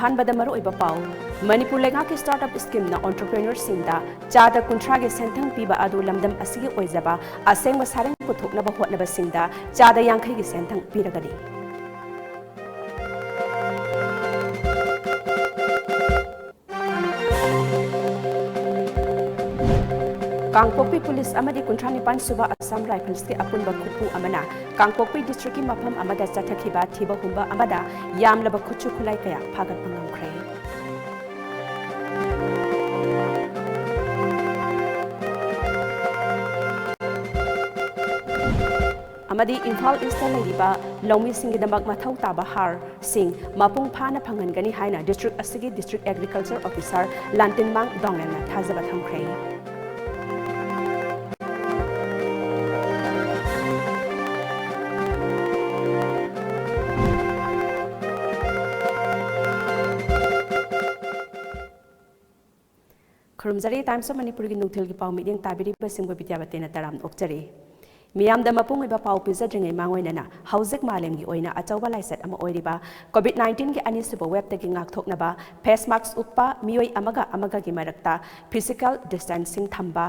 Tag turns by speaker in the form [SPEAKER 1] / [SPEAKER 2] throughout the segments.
[SPEAKER 1] अहानबदा मरुइबा पाउ मणिपुर लेगा की स्टार्टअप स्कीम ना एंटरप्रेन्योर सिंदा चादा कुंथ्रा के सेंथंग पीबा अदु लमदम असिगे ओइजबा असेंग सारें पुथोकनबा होटनबा सिंदा चादा यांखै की सेंथंग पीरगनी कांगपोकपी पुलिस अमदी कुंथ्रा निपान सुबा असम राइफल्स के अपुनबा खुपु अमना कांगपोकपी डिस्ट्रिक्ट की मफम अमदा चथखिबा थिबा हुंबा अमदा यामलबा खुचु खुलाई कया फागत पंगमख्रे अमदी इम्फाल ईस्ट लेरिबा लौमी सिंगिदमक मथौ ताबा हार सिंह मपुंग फाना फंगनगनी हाइना डिस्ट्रिक्ट असिगी डिस्ट्रिक्ट एग्रीकल्चर ऑफिसर लांटिनमांग दोंगलेना थाजबा थमख्रे खुरमजरी टाइम्स ऑफ मणिपुर की नुथल की पाउ मीडियम ताबिरिबा सिंगो विद्यापति न तराम ओक्चरी मियाम द मपुंग इबा पाउ पिजद्रिंगे मांगोइना हौजिक मालेम की ओइना अचौबा लाइसेट अमा ओइरिबा कोविड-19 के अनिसुबा वेब तक ngakthoknaba फेस मास्क उपा मियोइ अमगा की मरक्ता फिजिकल डिस्टेंसिंग थंबा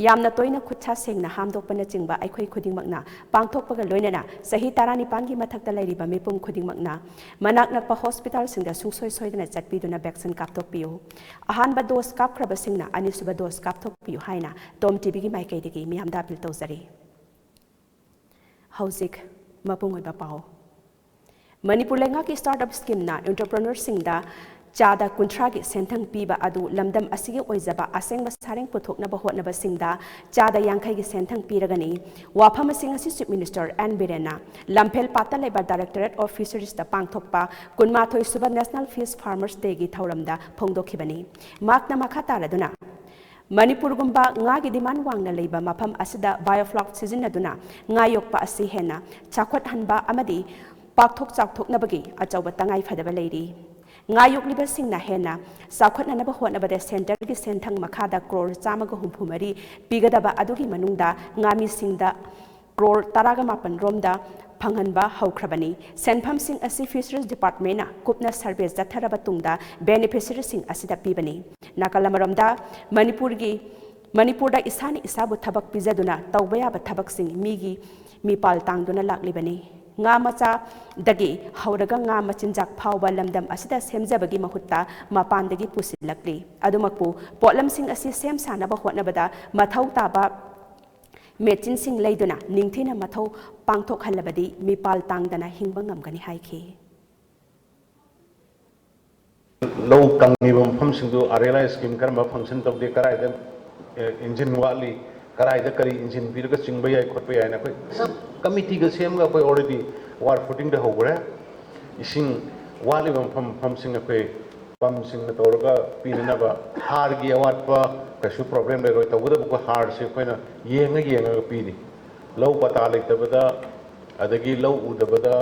[SPEAKER 1] यामना तोइना खुच्छा सेंगना हामदोकपना चिंगबा अखोइ खुदिंगमकना पांगथोकपगा लोइनना सही 19 की मथक्ता लैरिबा मिपुम खुदिंगमकना मनाक नकपा हॉस्पिटल सिंगदा सुंगसोय सोयदना चटपीदुना वैक्सीन कापथोकपियो अहानबा डोज कापख्रबा सिंगना अनिसुबा डोज कापथोकपियो हाइना टॉम टीवी की माइकैदगी मियामदा अपील तौजरी हौजिक मपुंग ओइबा पाओ मणिपुर लेंगा की स्टार्टअप स्कीम ना एंटरप्रेन्योर सिंगदा चादा कुंथ्रा की सेंथंग पीबा अदु लमदम असिगे ओइजबा असेंग सारें पुथोकनबा होटनबा सिंगदा चादा यांखै की सेंथंग पीरगनी वाफम सिंग असि चीफ मिनिस्टर एन बिरेना लमफेल पाता लेबा डायरेक्टरेट ऑफ फिशरीज दा पांगथोकपा कुनमाथोइ सुबा नेशनल फिश फार्मर्स डे की थौरमदा फोंदोखिबनी माकना मखा तारदुना मणिपुर गुंबा nga की डिमांड वांगना लेबा मफम असिदा बायोफ्लॉक सिजनदुना nga योकपा असि हेना चाखोट हनबा अमदी पाकथोक चाकथोकनबगी अचौबा तंगाई फदबा लेरी nga योकलिबा सिंगना हेना चाखोटननबा होटनबा सेंटर की सेंथंग मखादा क्रोर 164 पीगदबा अदुगी मनुंगदा nga मी सिंगदा क्रोर 18 रोमदा फंगनबा हौख्रबनी सेंफम सिंग असि फिशरीज डिपार्टमेंट ना कुपना सर्वे जथरबा तुंगदा बेनिफिशियरी सिंग असिदा पीबनी नाकलमरमदा मणिपुरदा इसानी इसाबु थबक पिजदुना तौबयाबा थबक सिंग मीगी मीपाल तांगदुना लाक्लिबनी nga macha dagi hauraga nga machinjak phawba lamdam asida semjabagi mahutta mapandagi pusilakli adumakpu potlam sing asi sem sanaba hotnabada mathau taba mechin sing leiduna ningthina mathau pangthok halabadi mipal tangdana hingba ngamgani haikhi
[SPEAKER 2] low tangiba pham singdu arela scheme karma function tawde karaida engine wali karaida kari engine birga chingba yai khotba yai na koi sab committee ga sem ga koi already war footing da hogra ising wali pham sing koi pam sing na torga pinana ba har gi awat pa kasu problem le roi tawda ko har se koi na yenga pini low pata lektabada adagi low udabada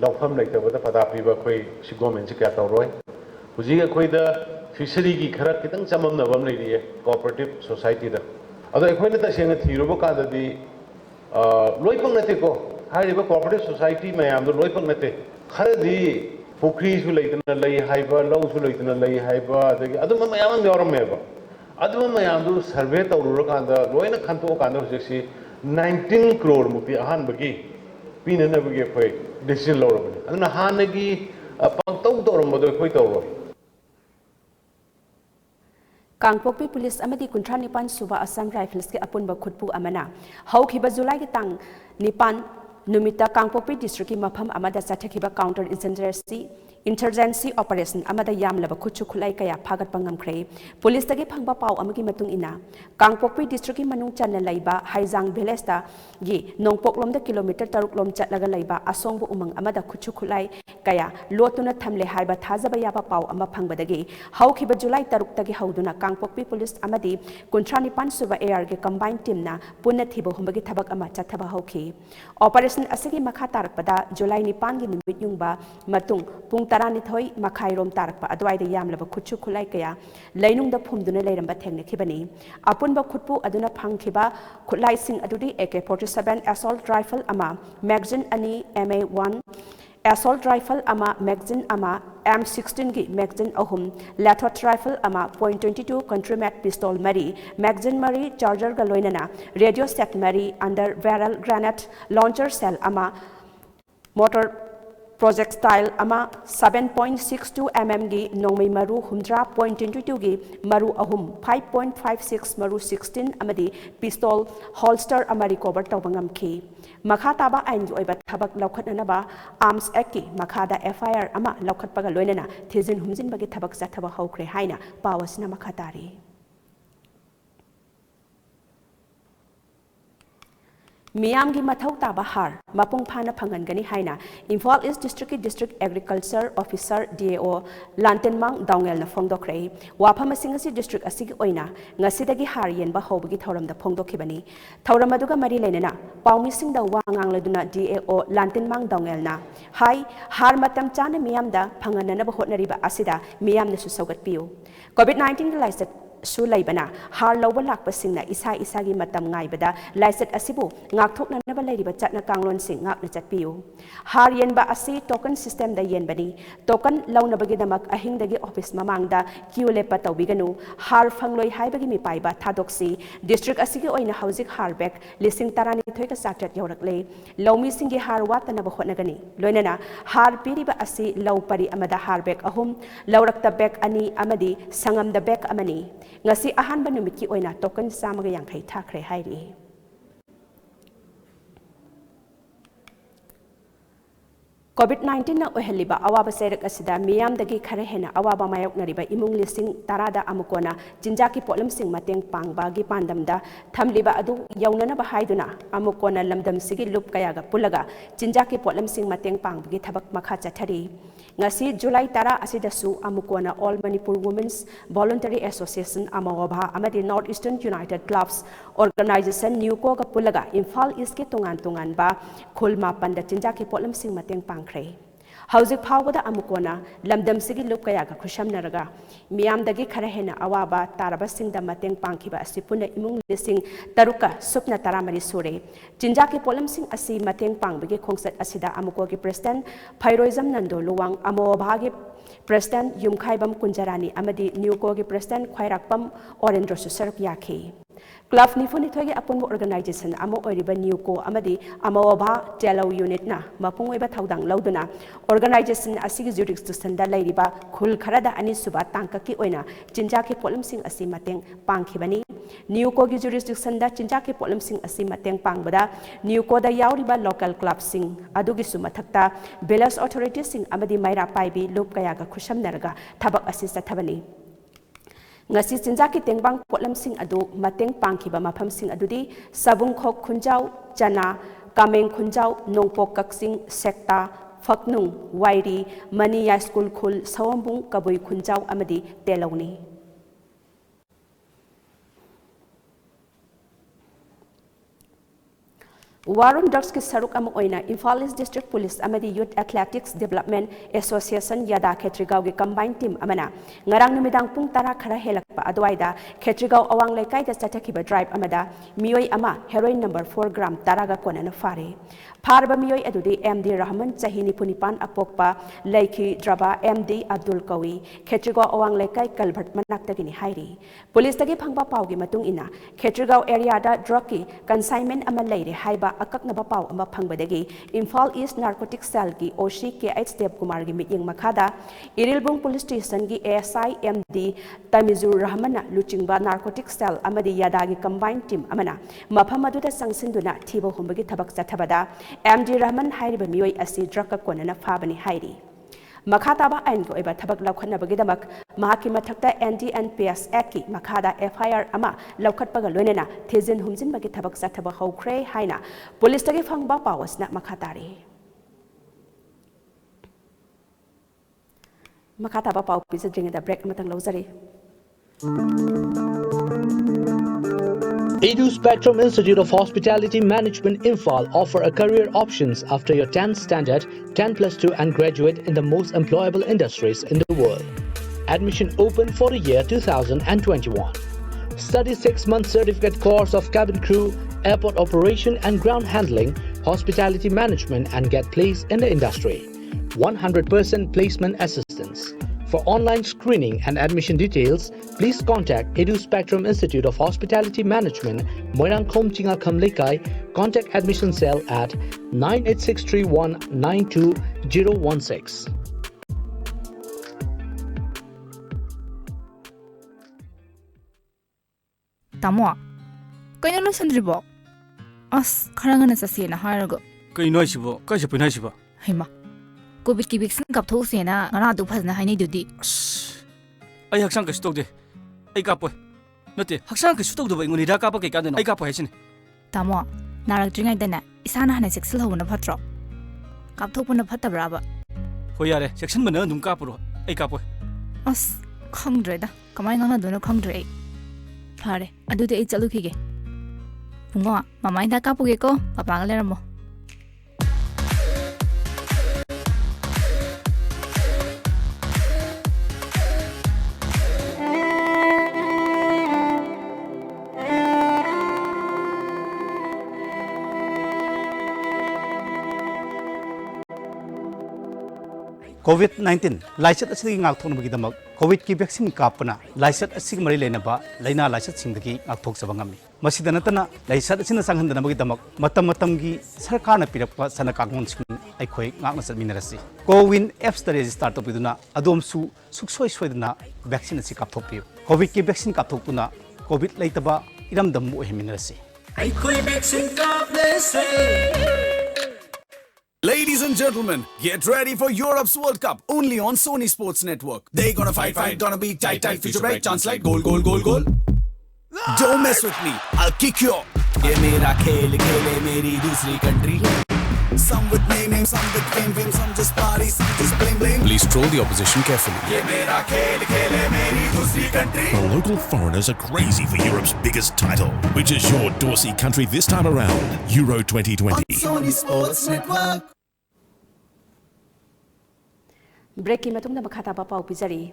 [SPEAKER 2] low pham lektabada pata piba koi si government se kya tawroi huji koi da fishery की खरा कितंग चमम नबम ले रही है cooperative society दा अदो एखोइना तसेंग थीरोबो काददी लोइपंग नते को हारिबा cooperative society मयाम दो लोइपंग नते खरदी पुखरी सु लेतना लई हाइबा लौ सु लेतना लई हाइबा अदगी अदुम मयाम यौरमेबा अदुम मयाम दो सर्वे तौरुर कांदा लोइना खंतो कांदा हुजसी 19 करोड़ मुक्ति अहान बगी पिननबगी खोय डिसीजन लौरबनी अदुना हानगी पंगतौ तौरमबदो खोय तौरो
[SPEAKER 1] कांगपोकपी पुलिस अमदी कुंथ्रा निपान सुबा असम राइफल्स के अपुनबा खुटपु अमना हौखिबा जुलाई के तांग निपान नुमिता कांगपोकपी डिस्ट्रिक्ट की मफम अमदा चथखिबा काउंटर इंसर्जेंसी ऑपरेशन अमदा यामलबा खुचु खुलाई कया फागत पंगमख्रे पुलिस तगे फंगबा पाउ अमगी मतुंग इना कांगपोकपी डिस्ट्रिक्ट की मनुंग चन्न लैबा हाइजांग विलेज दा गी नोंगपोकलोम दा किलोमीटर 3 लोम चटलगा लैबा असोंगबु उमंग अमदा खुचु खुलाई कया लोतुना थमले हाइबा थाजबा याबा पाउ अमा फंगबदगी हौखिबा जुलाई 3 तगे हौदुना कांगपोकपी पुलिस अमदी कुंथ्रा निपान सुबा एआर के कंबाइन टीम ना पुन्ना थिबो हुंबगी थबक अमा चथबा हौखि ऑपरेशन असगी मखा तारकपदा जुलाई 9 गी निमित युंगबा मतुंग पुंग 12 मखाइरोम तारकपा अदवाइदा यामलबा खुचु खुलाई कया लैनुंगदा फुमदुना लैरंबा थेंगनेखिबनी अपुनबा खुटपु अदुना फंगखिबा खुलाइसिंग अदुदी AK-47 assault rifle ama magazine ani MA1 assault rifle ama magazine ama M16 gi magazine ahum, lathot rifle ama .22 countrymat pistol mari, magazine mari charger ga loinana, radio set mari under barrel granite launcher cell ama motor projectile ama 7.62 mm gi nongmei maru humdra .22 gi maru ahum 5.56 maru 16 amadi pistol holster ama recover tawbangam ki makha taba ain gi oiba thabak laukhatna ba arms act ki makha da FIR ama laukhat paga loinana thizin humjin bagi thabak jathaba hokre haina pawasna makha tari Miyam gi mathau taba har mapung phana phangan gani haina Imphal East District Agriculture Officer DAO Lantenmang Dongel na phongdokre wapham asingasi district asigi oina ngasidagi har yen ba hobagi thoram da phongdokhibani thoram aduga mari lenena pawmi singda wangang leduna DAO Lantenmang Dongel na hai har matam chana miyam da phanganana ba hotnari ba asida miyam na su saugat piu COVID-19 realized su laibana har loba lakpa singna isa gi matam ngai bada laiset asibu ngak thokna na ba lairiba chatna kanglon sing ngak na chatpiu har yen ba asi token system da yen bani token launa bagi damak ahing dagi office mamang da queue lepa tawbiganu har phangloi hai bagi mi paiba thadoksi district asigi oina hauzik har bek lising tarani thoika sakchat yorakle lomi singi har watana ba khotna gani loinana har piriba asi low pari amada har bek ahum lawrakta bek ani amadi sangam da bek amani ngasi ahanba numit ki oina token samaga yangkhai thakre hairi COVID-19 na oheliba awaba serak asida miyam dagi khare hena awaba mayok nariba imung lising tarada amukona jinjaki polam sing mateng pangba gi pandamda thamliba adu yaunana ba haiduna amukona lamdam sigi lup kayaga pulaga jinjaki polam sing mateng pangba gi thabak makha chathari ngasi July tara asidasu amukona All Manipur Women's Voluntary Association amawabha amadi Northeastern United Clubs Organization Newco ga pulaga Imphal East ki tungan ba khulma panda jinjaki polam sing mateng pang Hauzik Pawada Amukona, Lamdam Sigi Lukaya Kusham Naraga, Miam Dagi Karahena Awaba, Taraba Sing the Mateng Pankiba, Sipuna Imung Lising, Taruka, Supna Taramari Sure, Jinjaki Polam Sing Asi Mateng Pang, Bigi Kongset Asida Amukogi President, Pyroism Nando Luwang, Amobagi President Yumkaibam Kunjarani, Amadi Newkogi President, Khairakpam, Orendro Susarp Yaki. Club Nifuni Togi upon organization Amo Oriba Newco Amadi Amawaba Jello Unit na Mapungweba Taudang Lauduna Organization Asig Jurisdiction da Lairiba Kul Karada Anisuba Tankaki Oina Jinjaki Polam Sing Asimateng Pankibani Newco Jurisdiction da Jinjaki Polam Sing Asimateng Pangbada Newco da Yauriba Local Club Sing Adugi Sumatakta Belas Authority Sing Amadi Maira Paibi Lup Kayaga Kusham Naraga Tabak Assista Tabani ngasi jinjaki tengbang potlam sing adu mateng pangkiba mafam sing adudi sabung khok khunjau chana kameng khunjau nongpok kaksing sekta faknung wairi maniya school khul sawambung kabui khunjau amadi telawni Warun Drugs ki saruk am oina Imphal East District Police amadi Youth Athletics Development Association yada Khetrigau gi combined team amana ngarang numidang pung tara khara helakpa adwaida Khetrigau awang laikai da chatakhiba drive amada mioi ama heroin number 4 gram taraga konana fare Farba mioi adudi MD Rahman Chahini Punipan apokpa Laiki Draba MD Abdul Kawi Khetrigau awang laikai Kalbert Manaktagini hairi Police tagi phangba pawgi matung ina Khetrigau area da drug ki consignment ama leire haiba akaknaba paw ama phangbadagi Imphal East Narcotic Cell ki OC KH Dev Kumar gi miting makhada Irilbung Police Station gi ASI MD Tamizur Rahmana Luchingba Narcotic Cell amadi yadagi combined team amana maphamadu sangsinduna thiba humbagi thabak chathabada MD Rahman hairiba mioi asi drug ka konana phabani hairi Makhataba ain ko iba thabak laukhatna bagidamak mahaki mathakta NDNPS Act ki makhada FIR ama laukhat paga loinena thezin humjin bagi thabak sathaba hokre haina police tagi phangba pawasna makhatari makhataba paw pisa dringa da break matang lozari
[SPEAKER 3] Edu Spectrum Institute of Hospitality Management Imphal offer a career options after your 10th standard, 10+2 and graduate in the most employable industries in the world. Admission open for the year 2021. Study 6-month certificate course of cabin crew, airport operation and ground handling, hospitality management and get placed in the industry. 100% placement assistance. For online screening and admission details, please contact Edu Spectrum Institute of Hospitality Management, Moirang Khom Chinga Kham Lekai. Contact admission cell at 98631920016.
[SPEAKER 4] Tamo, kaya lo sandribo. As karanga na sa sina harago.
[SPEAKER 5] Kay noy sibo, kay siya pinay sibo.
[SPEAKER 4] Hima. Covid ki vaccine kap tho sina ngana du phasna haini dudi.
[SPEAKER 5] Ay haksang ka stok de. Ay kapoy. Note, haksang ka stok do ba inguni da kapa kay kadeno. Ay kapoy hasin.
[SPEAKER 4] Tamo, narak jingai dana isana hana sexil hona phatro. Kap tho puna phatabra ba.
[SPEAKER 5] Hoyare, section mana num kapuro. Ay kapoy.
[SPEAKER 4] As khangdre da. Kamai ngana do no khangdre. Phare, adu de chalu khige. Bungo, mamai da kapuge ko, papa ga leramo.
[SPEAKER 6] COVID-19 lysate असि ngakthokna bagidam COVID ki vaccine kapna lysate असि mari lenaba laina lysate singdagi ngakthok sabangami masida natana lysate asina sanghandana bagidam matam matam gi sarkarna pirakpa sana kangon sing aikhoi ngakna satminarasi Cowin apps ta register to biduna adomsu suksoi soidana vaccine asi kapthokpi COVID ki vaccine kapthokuna COVID laitaba iramdam mu heminarasi
[SPEAKER 7] aikhoi vaccine kaplese. Ladies and gentlemen, get ready for Europe's World Cup only on Sony Sports Network. They gonna fight, gonna be tight, future bright, chance like goal. Don't mess with me, I'll kick you. Ye mera khel khele meri dusri country. Some with name, some with fame, some just party, some just bling.
[SPEAKER 8] Please troll the opposition carefully.
[SPEAKER 7] Ye mera khel khele meri dusri country.
[SPEAKER 8] The local foreigners are crazy for Europe's biggest title, which is your Dorsey country this time around, Euro 2020.
[SPEAKER 7] On Sony Sports Network.
[SPEAKER 1] Break ki matung na makata pa pau pizari.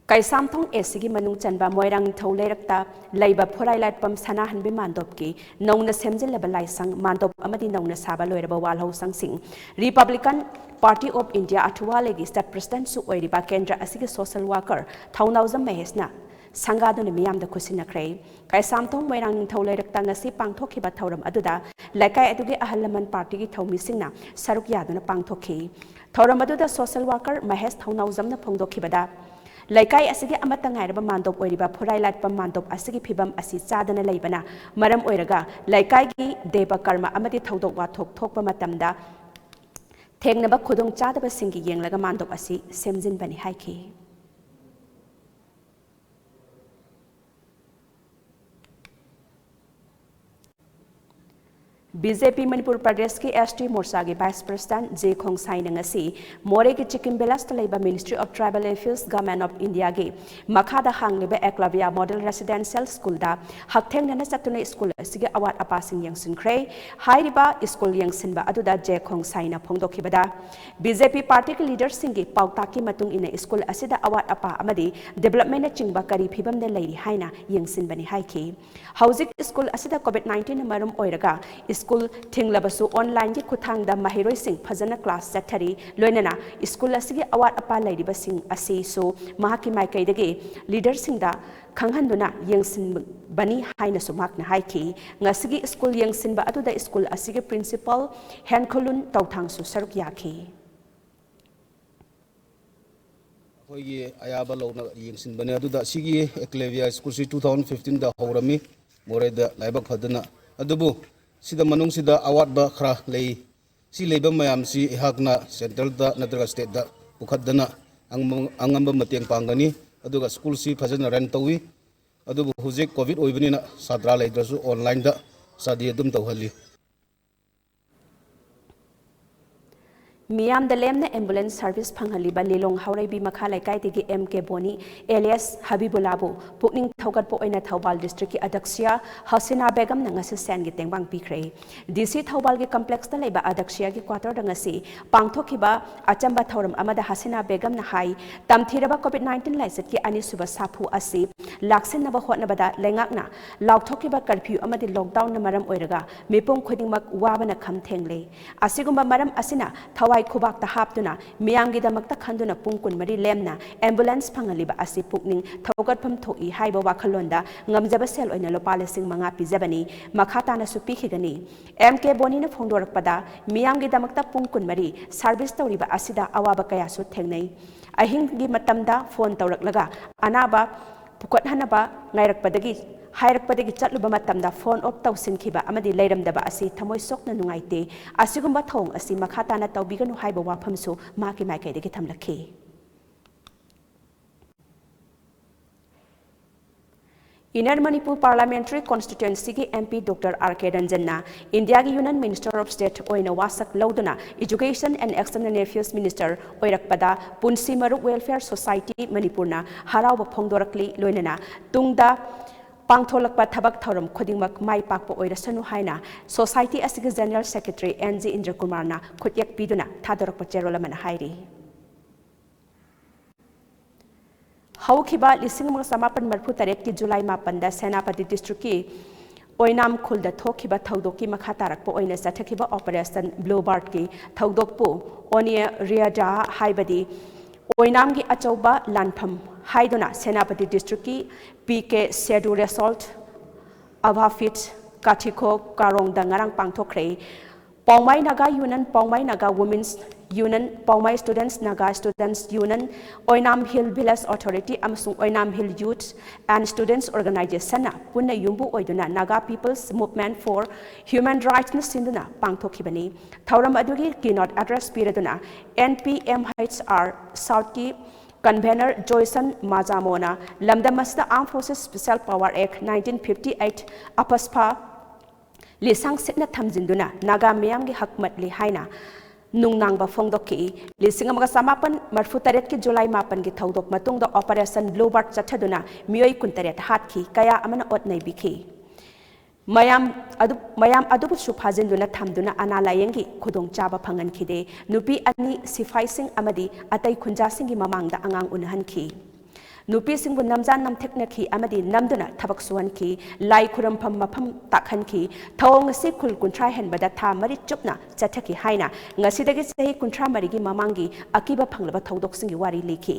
[SPEAKER 1] Kay samthong esigi manung chanba moirang thau leirakta leiba phorai light pam sana hanbi mandop ki nongna semjil level laisang mandop amadi nongna saba loiraba walho sangsing Republican Party of India Athuwale gi state president su oiriba kendra asigi social worker thaunauzam mehesna sangaduna miyam da khusina khrei kai samthong moirang thau leirakta ngasi pangthokhiba thauram aduda laikai adugi ahallaman party gi thaumisingna saruk yaduna pangthokhi thauram aduda social worker mahesh thaunauzam na phongdokhibada laikai asigi amata ngairaba mandop oiriba phorai lat pam mandop asigi phibam asi chadana leibana maram oiraga laikai gi deba karma amati thodok wathok thokpa matamda thengnaba khudong chadaba singi yenglaga mandop asi semjin bani haiki BJP Manipur Pradesh ki ST Morsa ki Vice President J Khongsai nangasi More ki Chicken Belas talaiba Ministry of Tribal Affairs Government of India ki Makhada hangliba Eklavya Model Residential School da haktheng nana chatuna school asigi awat apasing yangsin khrei hairiba school yangsin ba aduda J Khongsai na phongdokhibada BJP party ki leaders singi pauta ki matung ina school asida awat apa amadi development na chingba kari phibam de leiri haina yangsin bani haiki housing school asida COVID-19 marum oiraga school thinglabasu online ki kuthang da mahiroi sing phajana class chathari loinana school asigi awat apa lairiba sing asi so mahaki mai kai dege leader sing da khanghanduna yengsin bani haina sumak na haiki ngasigi school yengsin ba atu da school asigi principal Hankolun tauthang su saruk yaki
[SPEAKER 9] hoye ayaba lona yengsin bani atu da sigi Eklavya school si 2015 da horami more da laibak phadana adubu sida manung sida awat ba khra lei si leiba mayam si ihakna central da natraga state da pukhadana angamba mateng pangani aduga school si phajana ran tawi adubu hujek covid oibani na sadra leidrasu online da sadi adum tawhali
[SPEAKER 1] Miyam the lemna ambulance service panghaliba lilong hauraibi makha laikai tigi MK Boni alias Habibulabu pukning thogat po oina Thawbal district ki adaksya Hasina Begum na ngasi sen gi tengbang pikre DC Thawbal gi complex ta leiba adaksya gi quarter da ngasi pangthokiba achamba thoram amada Hasina Begum na hai tamthiraba COVID-19 laiset ki ani suba sapu asi laksin na ba hotna bada lengakna lauthokiba curfew amadi lockdown na maram oiraga mepong khodingmak wabana kham thengle asigumba maram asina thawai thawai khubak ta haptuna miyamgi damakta khanduna pungkun mari lemna ambulance phangaliba asi pukning thogatpham thoi haiba wakhalonda ngamjaba sel oina lopala sing manga pijabani makhata na supi khigani MK Boni na phongdorakpada miyamgi damakta pungkun mari service tawriba asida awaba kaya su thengnai ahingi matamda phone tawraklaga anaba pukot hanaba ngairakpadagi hairakpadagi chatluba matamda phone op tawsinkhiba amadi leiramdaba asi thamoi sokna nungaite asigumba thong asi makhata na tawbiganu haiba wafamsu maki maikaidagi thamlakhi Inner Manipur Parliamentary Constituency ki MP Dr. R.K. Ranjanna India ki Union Minister of State oina wasak lauduna Education and External Affairs Minister oirakpada Punsi Marup Welfare Society Manipurna harawa phongdorakli loinana tungda pangtholakpa thabak thoram khodingmak mai pakpa oirasanu haina society asigi General Secretary NG Indra Kumarna khutyak piduna thadorakpa cherolamana hairi Haukiba lising mga samapan marpu taret ki July mapanda Senapati District ki Oinam khulda thokiba thaudoki makhatarak po oina sathakiba operation Bluebird ki thaudok po onia riada haibadi Oinam ki achauba lanpham haidona Senapati District ki PK Sedu Result Avafit Kathiko Karong dangarang pangthokre Pongmai Naga Union Pongmai Naga Women's Union Pongmai Students Naga Students Union Oinam Hill Village Authority amasung Oinam Hill Youth and Students Organization na punna yumbu oiduna Naga People's Movement for Human Rights na sinduna pangthokibani thauram adugi keynote address piraduna NPMHR South ki Convener Joyson Mazamona Lamdamasda Armed Forces Special Power Act 1958 apaspa Lisang sitna thamjinduna Naga miyamgi hakmat li haina nungnangba phongdoki lising amaga samapan marfu taret ki July mapan gi thaudok matungda operation Bluebird chathaduna miyoi kuntaret hatkhi kaya amana otnai bikhi mayam adu su phajinduna thamduna analayenggi khudong chaba phangan khide nupi ani sifaising amadi atai khunja singi mamangda angang unhankhi Nupi singbu namjan namthekna ki amadi namduna thabak suwan ki lai khuram pham mapham takhan ki thawng si khul kunthra hen bada tha mari chupna chathaki haina ngasidagi sehi kunthra mari gi mamangi akiba phanglaba thaudok singi wari likhi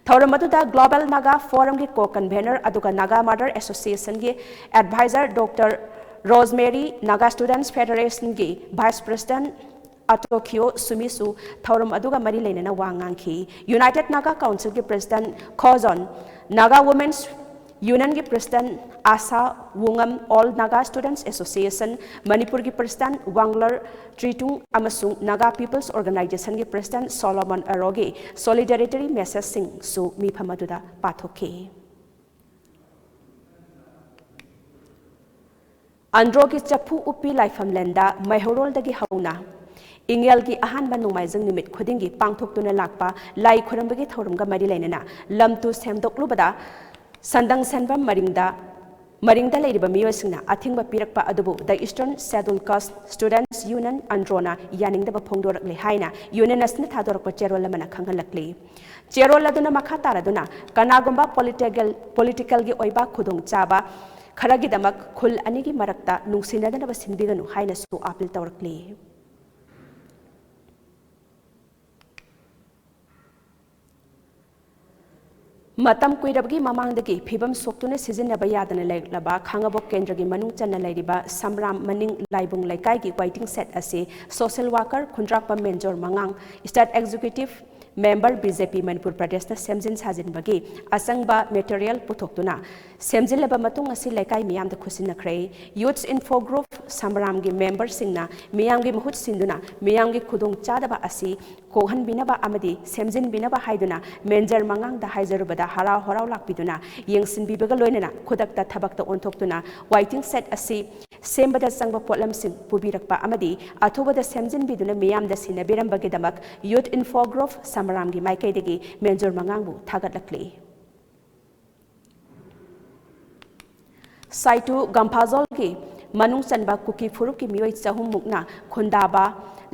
[SPEAKER 1] Thauramatuda Global Naga Forum ki co-convener aduga Naga Mother Association ki advisor Dr. Rosemary Naga Students Federation ki Vice President Atokyo Sumisu Thauram aduga mari leinana wangangki United Naga Council ki President Khozon Naga Women's Union ki President Asa Wungam All Naga Students Association Manipur ki President Wangler Tritung amasung Naga People's Organization ki President Solomon Aroge Solidarity Message sing su mi phamaduda pathoki Andro ki chapu upi laifam lenda maihorol dagi hauna Ingel ki ahan ba nungmaijang nimit khudingi pangthoktuna lakpa lai khurambagi thorumga mari lainana lamtu semdoklubada sandang senba maringda leiriba miyosingna athingba pirakpa adubu the Eastern Scheduled Caste Students Union Androna yaningdaba phongdorakle haina union asna thadorakpa cherol lamana khanghalakli cherol aduna makha taraduna kanagumba political gi oiba khudong chaba kharagidamak khul anigi marakta nungsinadana sinbiganu haina su appeal tawrakli Matam kuirabgi mamangdagi phibam soktuna sizinaba yadana laiklaba khangabok kendragi manung channa lairiba samram maning laibung laikai gi waiting set ase social worker khundrakpa menjor mangang state executive member BJP Manipur Pradesh na semjin sajin bagi asangba material putoktuna semjilaba matung asi laikai miyam da khusinakrai youth info group samram gi member singna miyam gi mahut sinduna miyam gi khudong chadaba asi kohan binaba amadi semjin binaba haiduna menjar mangang da haijarubada harau horau lakpiduna yengsin bibaga loinana khudakta thabakta ontoktuna waiting set asi sembada sangba potlam sing pubirakpa amadi athubada semjin biduna miyam da sinabirambagi damak youth info group Samaram gi maikaidagi menjor mangangbu thagatlakli Saitu Gampazol gi manung chanba kuki furup ki mioi chahum mukna khundaba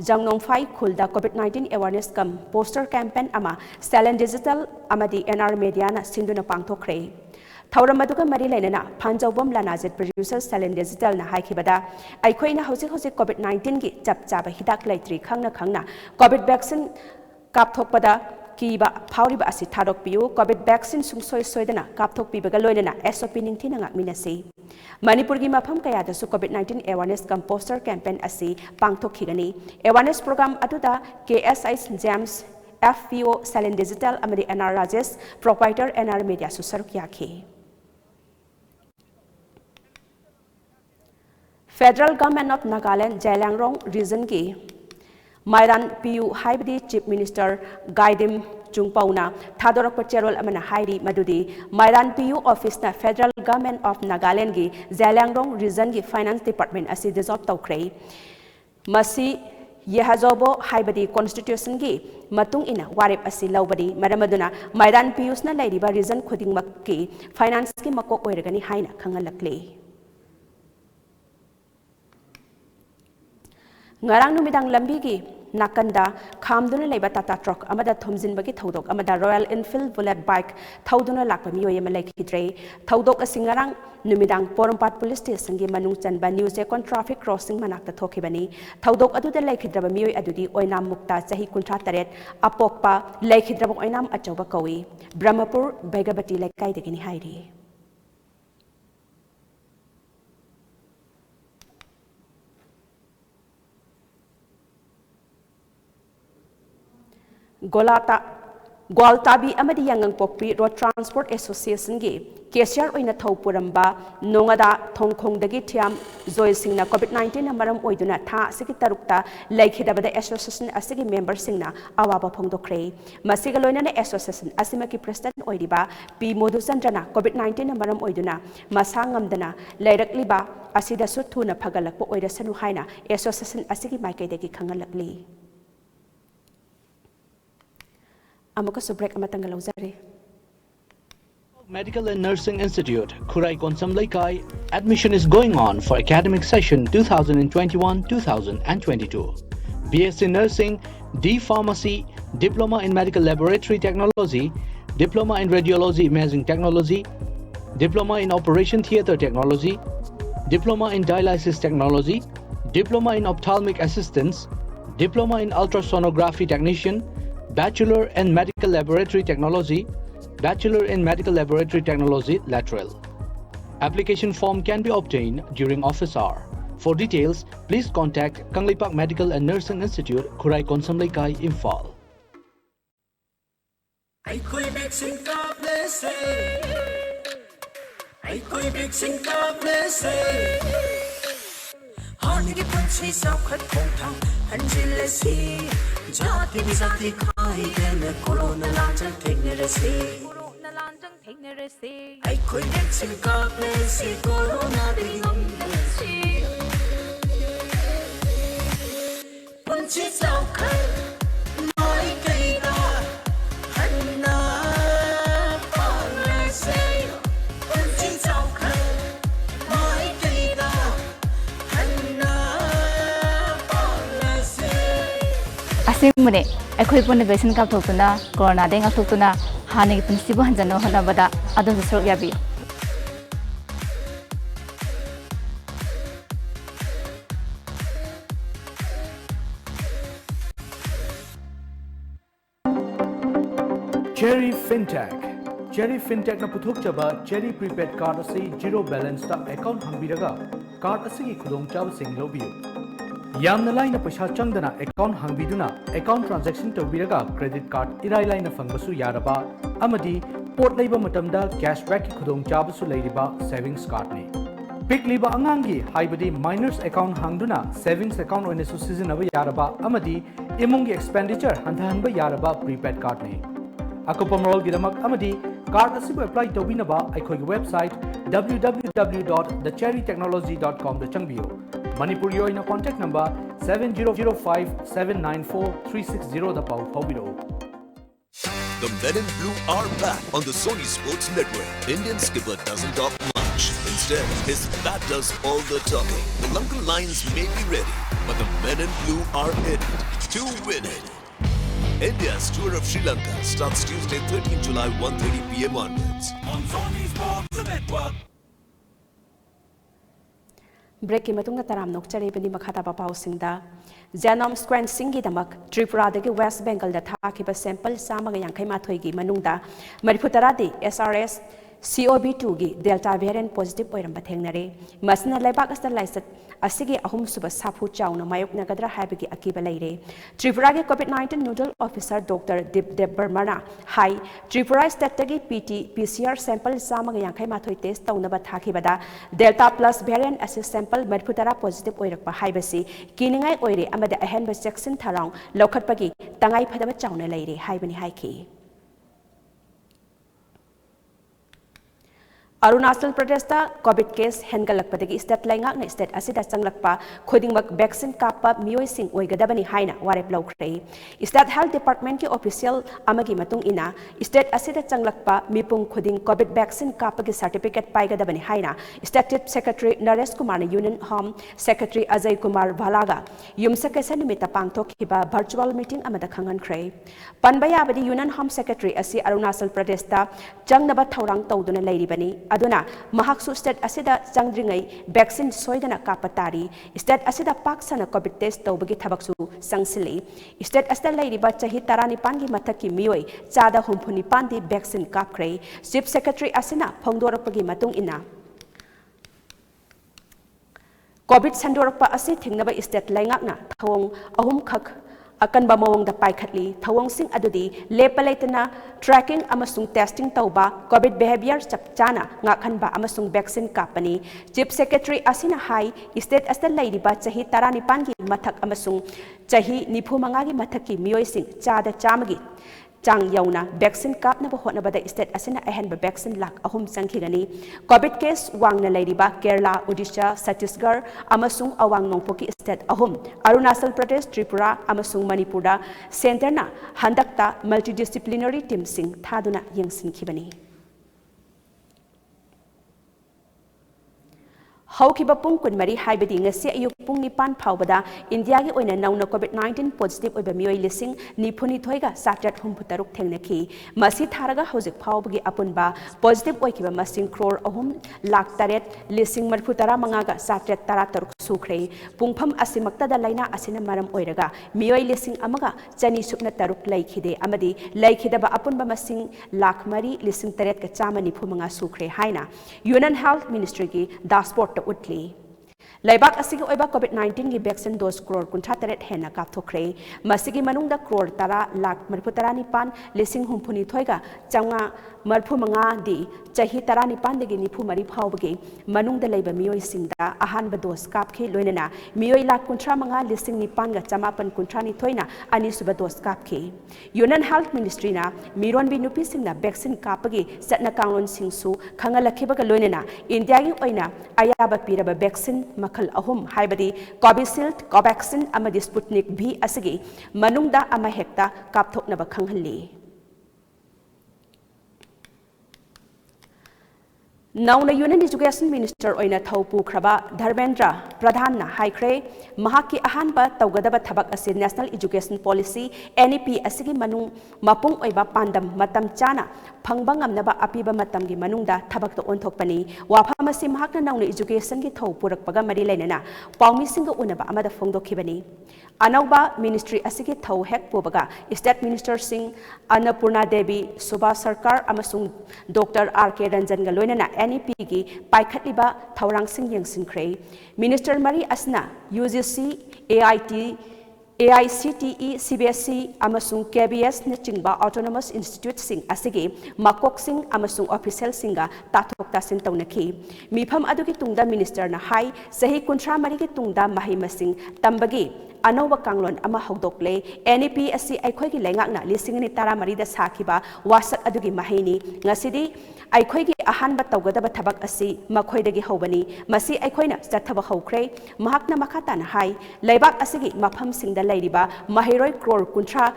[SPEAKER 1] jangnongfai khulda COVID-19 awareness kam poster campaign ama Salen Digital amadi NR Media na sinduna pangthokre Thauram aduga mari lainana Phanjawbam Lanajit producer Salin Digital na haikibada aikhoina hojik COVID-19 gi chap chaba hidak laitri khangna COVID vaccine kapthokpada kiba phawriba asi thadok piu COVID vaccine sungsoi soidana kapthok pibaga loinana SOP ningthina ngakminasi Manipur gi mafam kaya da su COVID-19 awareness poster campaign asi pangthok khigani awareness program aduda KSI James FPO Salin Digital amadi NR Rajesh proprietor NR Media susaruk yakhi Federal Government of Nagaland Jailangrong region ki Mairan PU Haibdi Chief Minister Gaidim Chungpauna Thadorak Pacharol Amana Hairi Madudi Mairan PU Office na Federal Government of Nagaland ki Jailangrong region ki Finance Department asi dissolve tawkhrei Masi Yehazobo Haibadi Constitution ki matung ina warip asi laubadi maramaduna Mairan PUs na lairiba region khudingmak ki finance ki makok oiragani haina khangalakle Ngarang numidang lambi gi nakanda khamduna leiba tata truck amada thomjin bagi thodok amada Royal Enfield bullet bike thoduna lakpa miyoy ama laikhidre thodok asingarang numidang Porompat police station gi manung chanba New Second traffic crossing manakta thokibani thodok aduda laikhidraba miyoy adudi oinam mukta chahi 38 apokpa laikhidraba oinam achoba kawi Brahmapur Baigabati laikai degini hairi Gwaltabi amadi yangang pokpi Road Transport Association gi Kesiar oina thopuramba nongada thongkhongdagi thiam Joy Singna COVID-19 na maram oiduna tha asigi tarukta laikhidabada association asigi member singna awaba phongdokre masiga loinana association asima ki president oidiba P Modhuchandrana COVID-19 na maram oiduna masangamdana lairakliba asida su thuna phagalakpa oirasanu haina association asigi maikaidagi khangalakli
[SPEAKER 3] Medical and Nursing Institute, Khurai Konsam Laikai, admission is going on for academic session 2021-2022. BSc Nursing, D Pharmacy, Diploma in Medical Laboratory Technology, Diploma in Radiology Imaging Technology, Diploma in Operation Theatre Technology, Diploma in Dialysis Technology, Diploma in Ophthalmic Assistance, Diploma in Ultrasonography Technician, Bachelor in Medical Laboratory Technology, Bachelor in Medical Laboratory Technology lateral. Application form can be obtained during office hour. For details, please contact Kanglipak Medical and Nursing Institute, Khurai Konsam Laikai, Imphal.
[SPEAKER 10] Jati bizati khai den corona lanjang thekne rase ai khoi vaccine ka se corona de ngam punchi sau khai mai kai da hanna pa se punchi sau khai mai kai da hanna pa se
[SPEAKER 4] Asimune, akhoi pun vaccine kap thokuna corona de ngak thokuna hani principle hanjano hanabada adon sorok yabi
[SPEAKER 11] Cherry Fintech na puthok chaba Cherry prepaid card asi zero balance ta account hangbiraga card asi ki khudong chaba sing lobiyu Yamna laina paisa changdana account hangbiduna account transaction tawbiraga credit card irai laina fangbasu yaraba amadi pot leiba matamda cashback ki khudong chabasu leiriba savings card ne pick liba angangi haibadi minors account hangduna savings account oine su sizinaba yaraba amadi imungi expenditure handahanba yaraba prepaid card ne akopamrol gidamak amadi card asibu apply tawbinaba aikhogi website www.thecherrytechnology.com da changbiyo Manipuri yoina contact number 7005794360 da pau phobiro.
[SPEAKER 8] The Men in Blue are back on the Sony Sports Network. Indian skipper doesn't talk much. Instead, his bat does all the talking. The Lankan Lions may be ready, but the Men in Blue are in it to win it. India's tour of Sri Lanka starts Tuesday, 13 July, 1:30 p.m. onwards. On Sony Sports Network.
[SPEAKER 1] Break ki matungna taram nokchare bani makhata papau singda genome sequencing gi damak Tripura dagi West Bengal da thakiba sample samaga yankai mathoi gi manungda Manipuri di SRS COV2 gi Delta variant positive oiramba thengnare masna laibak asta laisat asigi ahum suba sapu chauna mayok nagadra habigi akiba leire Tripura gi COVID-19 nodal officer Dr. Dip Burmana hai Tripura state tagi PCR sample samaga yankai mathoi test taunaba thakibada Delta plus variant assist sample Manipuri positive oirakpa haibasi kiningai oire amada ahenba section tharang lokhatpagi tangai phadaba chauna leire haibani haiki Arunachal Pradesh da COVID case hengalakpadagi state laingak na state asida changlakpa khudingmak vaccine kappa mioi sing oigadabani haina warep laukhre state health department ki official amagi matung ina state asida changlakpa mipung khuding COVID vaccine kappa ki certificate paigadabani haina state chief secretary Naresh Kumar na union home secretary Ajay Kumar Bhalaga yumsakesa nimita pangthokhiba virtual meeting amada khangankhre panbaya abadi union home secretary asi Arunachal Pradesh da changnaba thorang tawduna leiribani aduna mahaksu state asida changdringai vaccine soidana kapatari state asida paksana COVID test tawbagi thabaksu sangsili state asida leiriba chahi 19 gi mathaki mioi chada humphuni pandi vaccine kapkhre chief secretary asina phongdorapagi matung ina COVID sandorapa asi thingnaba state laingakna thawong ahum khak akanba mawong da paikhatli thawong sing adudi lepalaitana tracking amasung testing tauba COVID behavior chapchana ngakhanba amasung vaccine kapani chief secretary asina hai state asta leiriba chahi 19 gi mathak amasung chahi 95 gi mathaki mioi sing chada chamagi chang yauna vaccine kapna ba hotna bada state asina ahenba vaccine lak ahum changkhigani COVID case wangna leiriba Kerala Odisha Chhattisgarh amasung awang nongpoki state ahum Arunachal Pradesh Tripura amasung Manipur center na handakta multidisciplinary team sing thaduna yengsinkhibani Haukiba pung kunmari haibadi ngasi ayuk pung nipan phawbada India gi oina nauna COVID-19 positive oiba mioi lising nifuni thoiga satrat humputaruk thengnaki masi tharaga hojik phawbagi apunba positive oikiba masing crore ahum lakh taret lising marphutara mangaga satrat tarataruk sukhre pungpham asimakta da laina asina maram oiraga mioi lising amaga chani supna taruk laikhide amadi laikhidaba apunba masing lakh mari lising taret ka chama nifumanga sukhre haina Union Health Ministry gi dashboard utli Laibak asigi oiba COVID-19 gi vaccine dose crore kunthataret hena kapthokre masigi manungda crore tara lakh marphutara nipan lising humphuni thoiga changa marphumanga di chahi tara nipan degi nifu mari phawbagi manungda leiba mioi singda ahanba dose kapkhi loinana mioi lakh kunthra manga lising nipan ga chamapan kunthra ni thoina ani suba dose kapkhi Union Health Ministry na miron bi nupi singna vaccine kapagi satna kanglon singsu khangalakhibaga loinana India gi oina ayaba piraba vaccine makhal ahum haibadi Covishield Covaxin amadi Sputnik V asigi manungda ama hekta kapthoknaba khanghalli Nauna Union Education Minister oina thaupu khraba Dharmendra Pradhan na haikre mahaki ahanba tawgadaba thabak ase National Education Policy NEP asigi manung mapung oiba pandam matam chana phangbangam apiba matamgi manungda thabakta onthokpani wafamasi mahakna nauna education gi thau purakpaga mari lainana pawmi singa unaba amada phongdokhibani Anauba Ministry asigi thau hek pobaga State Minister Singh Annapurna Devi Subha Sarkar amasung Dr. R.K. Ranjan ga loinana NEP gi paikhatliba thaurang sing yengsinkhre Minister Mari Asna UGC AICTE CBSE amasung KBS na chingba Autonomous Institute sing asigi makok sing amasung official singa tathok tasin tawnaki mifam adugi tungda minister na hai sahi kunthra mari gi tungda mahimasing tambagi Anoba kanglon ama hawdokle NEP asi aikhoi gi laingakna lising ni tara mari da sakhiba wasak adugi mahini ngasidi aikhoi gi ahanba tawgadaba thabak asi makhoi dagi hawbani masi aikhoina chathaba hawkhre mahakna makhata na hai laibak asigi mafam singda lairiba mahiroi crore kunthra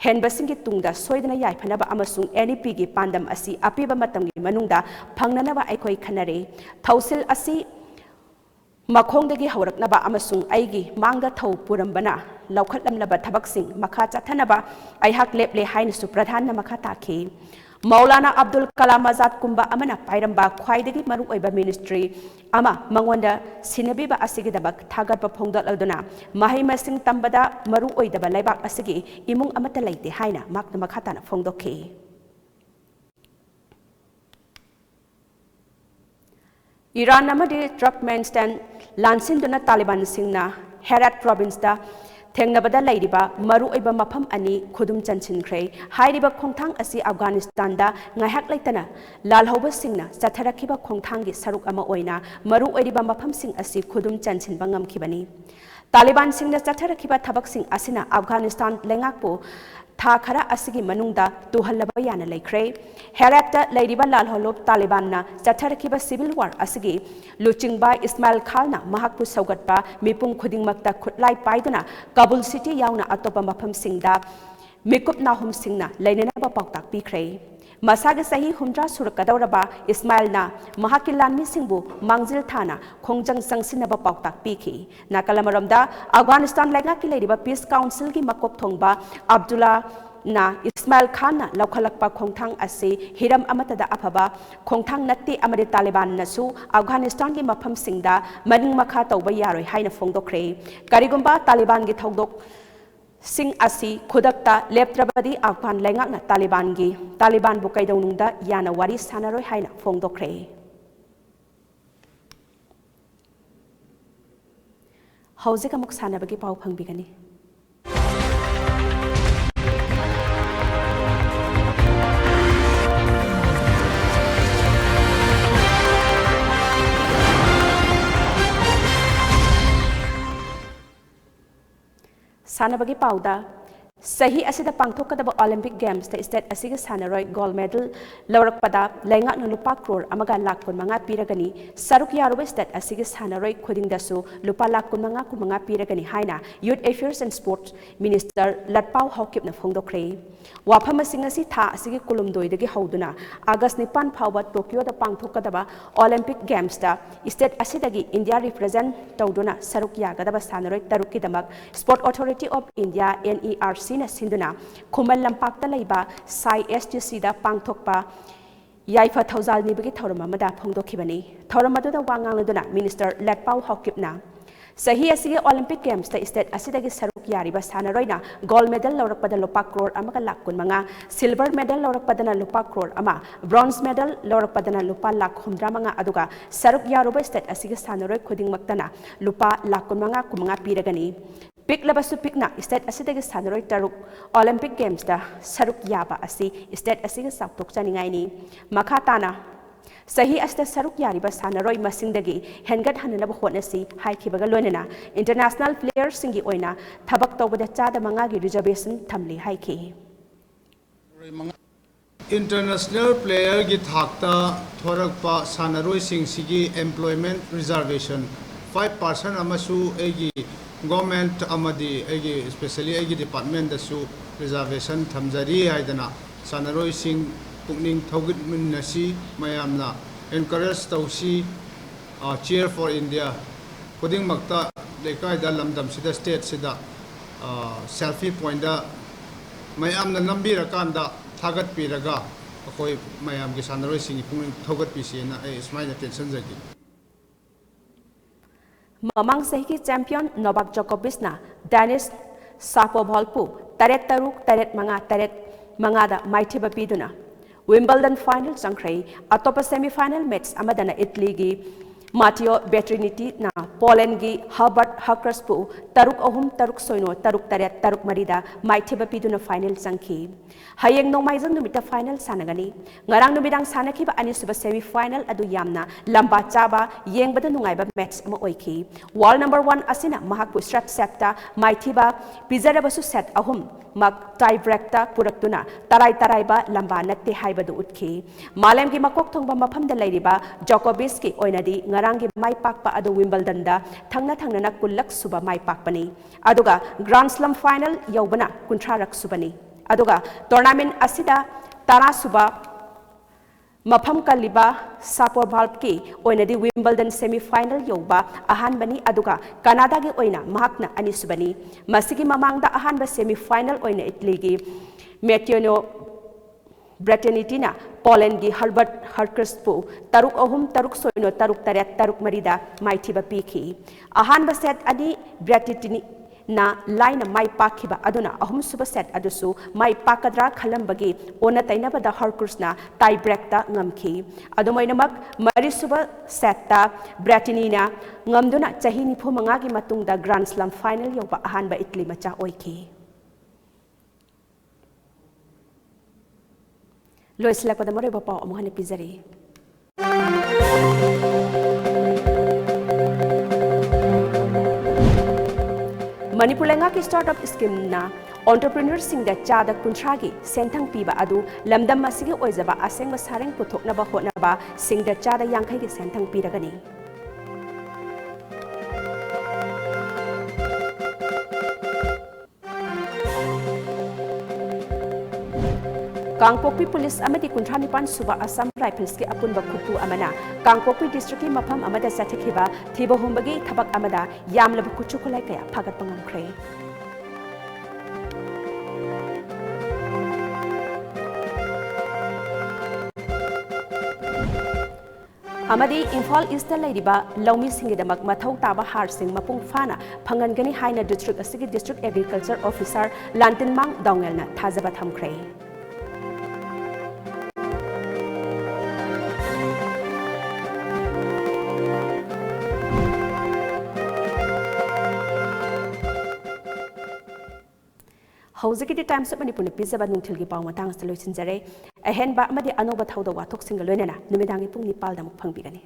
[SPEAKER 1] henbasingi tungda soidana yaiphanaba amasung NEP gi pandam asi apiba matamgi manungda phangnanaba aikhoi khanare thausil asi Makhongdagi hauraknaba amasung aigi mangda thau purambana laukhatlamlaba thabaksing makha chathanaba aihak leple hainasu pradhanna makha takhi Maulana Abdul Kalam Azad kumba amana pairamba khwaidagi maru oiba ministry ama mangonda sinabiba asigidabak thagatpa phongdol aduna mahai masing tambada maru oidaba laibak asigi imung amata laite haina makna makhatana phongdokhi Iran amadi Turkmenistan lansinduna Taliban singna Herat province da Tengnabada Ladiba, Maru Iba Mapam Ani, Kudum Chanchin Cray, Haidiba Kongtang Asi Afghanistan da, Ngahak Laitana, Lal Hoba Singna, Satarakiba Kongtangi Saruk Ama Oina, Maru Iba Mapam Sing Asi Kudum Chanchin Bangam Kibani. Taliban Singna Satarakiba Tabak Sing Asina, Afghanistan Lengakpo, Tha khara asigi manungda tuhallaba yana laikre Herat Ladiba Lal Holop Taliban na Satarakiba civil war asigi Luchingba Ismail Khalna Mahakpu Saugatpa Mipung Khudingmakta Khutlai Paiduna Kabul city yauna atopa mafam singda Mikup Nahum Singna Lainanaba Pautak Pikre Masaga Sahi Humdra Surakadauraba Ismail na Mahakilan Misingbu Mangzil Thana Kongjang Sangsinaba Pautak Piki Nakalamaramda Afghanistan Lengaki Ladiba Peace Council ki Makop Thongba Abdullah na Ismail Khan na Laukalakpa Kongtang Asi Hiram Amatada Apaba Kongtang Natti Amadi Taliban Nasu Afghanistan ki Mafam Singda Maning Makha Tauba Yaroi Haina Fongdokre Karigumba Taliban ki Thogdok Sing Asi Kudakta Leptrabadi Afghan Lengak na Taliban Bukai Daununda Yana Wari Sanaroi Haina Fongdokre Hauzik amuk sanabagi pau pangbigani Sanabagi pauda Sahi asida pangthokadaba Olympic Games ta state asiga sanaroi gold medal laurakpada lengak na lupa crore amaga lakpun manga piragani saruk yaruba state asiga sanaroi khudingdasu lupa lakpun manga piragani haina Youth Affairs and Sports Minister Latpau Hawkip na phongdokre wafam asing asi tha asigi kulumdoi dagi hauduna August 9 phawba Tokyo da pangthokadaba Olympic Games ta state asidagi India represent tawduna saruk yagadaba sanaroi taruki damak Sport Authority of India NERC na sinduna Kumal Lampakta Laiba Sai SGC da Pangthokpa Yaifa Thauzal Nibagi Thoramada Phongdokibani Thoramadu Wangang Minister Latpau Hawkipna Sahi asigi Olympic Games ta state asidagi saruk yariba sanaroina gold medal laurakpada lupa crore amaga lakkun manga silver medal laurakpadana lupa crore ama bronze medal laurakpadana lupa lakh humdra manga aduga saruk yaruba state asigi sanaroi khudingmaktana lupa lakkun manga kumanga piragani Pik labasu pikna state asidagi sanaroi taruk Olympic Games da saruk yaba asi state asigi saptok chaningai ni makhatana Sahi asta saruk yariba sanaroi masingdagi hengat hanana hotnasi haikibaga loinana international players singi oina thabak tawbada chada manga gi reservation thamli haiki
[SPEAKER 9] International player gi thakta thorakpa sanaroi sing sigi employment reservation 5% amasu egi government amadi egi especially egi department dasu reservation thamjari haidana sanaroi sing Pukning Thogit Minnasi Mayamna encourage Tausi cheer for India Puding Makta Lekai da Lamdam Sida State Sida selfie point da Mayamna Nambira Kanda Tagat Piraga Akoi Mayam Gisanaro Sing Pukning Thogat Pisina Ismail attention Zaki
[SPEAKER 1] Mamang Sahi champion Novak Djokovic na Danis Shapovalov Taret Taruk Taret Mangada Maithiba Piduna Wimbledon final sangkrai atopa semi-final match amadana Italy gi Matteo Berrettini na Poland gi Hubert Hurkacz taruk ahum taruk soino taruk taret taruk marida maithiba piduna final sangki hayeng nongmaijang numita final sanagani ngarang numidang sanakiba anisuba semi-final adu yamna lamba chaba yengbada nungaiba match ama oiki wall number 1 asina mahakpu straight set ta maithiba pizarabasu set ahum mak tie break ta puraktuna tarai ba lamba natte haibadu utki malem gi makok thongba mafam da lairiba Djokovic ki oinadi ngarang gi mai pakpa adu Wimbledon da thangna na kullak suba mai pakpani aduga Grand Slam final yobana kunthra rak subani aduga tournament asida tara suba Mafam kaliba Sapor Valve oinadi Wimbledon semi-final yoba ahanbani aduga Canada gi oina mahakna anisubani masigi mamangda ahanba semi-final oina Italy Metiono Bratanitina Poland gi Herbert Harkrspu taruk ohum taruk soino taruk taret taruk marida maithiba piki ahanba set ani Bratini na line mai pakiba aduna ahum suba set adusu mai pakadra khalambagi ona tainabada Harkursna tie break ta ngamki adumainamak mari suba set ta Bratinina ngamduna chahi nifu mangagi matungda Grand Slam final yoba ahanba Italy macha oiki Lois lakpada mo reba pa amuhan pizari Manipur lenga ki startup scheme na entrepreneur sing da chada kuntragi senthang piba adu lamdam masigi oizaba aseng masareng puthokna ba hotna ba sing da chada yangkhai ki senthang piragani Kangpokpi Police amadi kuntranipan suba Assam Rifles ki apunba khupu amana Kangpokpi district ki mafam amada sathikhiba thiba hombagi thabak amada yamlaba kuchu khulai kaya phagat pangamkhre amadi Imphal East ta leiriba laumi singidamak mathau taba har sing mapung fana phangangani haina district asigi district agriculture officer Lantinmang Dawngelna thajaba thamkhre Howziki Times of Manipur Pizaba Nuntilgi Pau Matang Solution Zare, a hen ba Madi Anova Tauda Watok Singalona, Numidangi Pung Nipal Dam Pangbigani.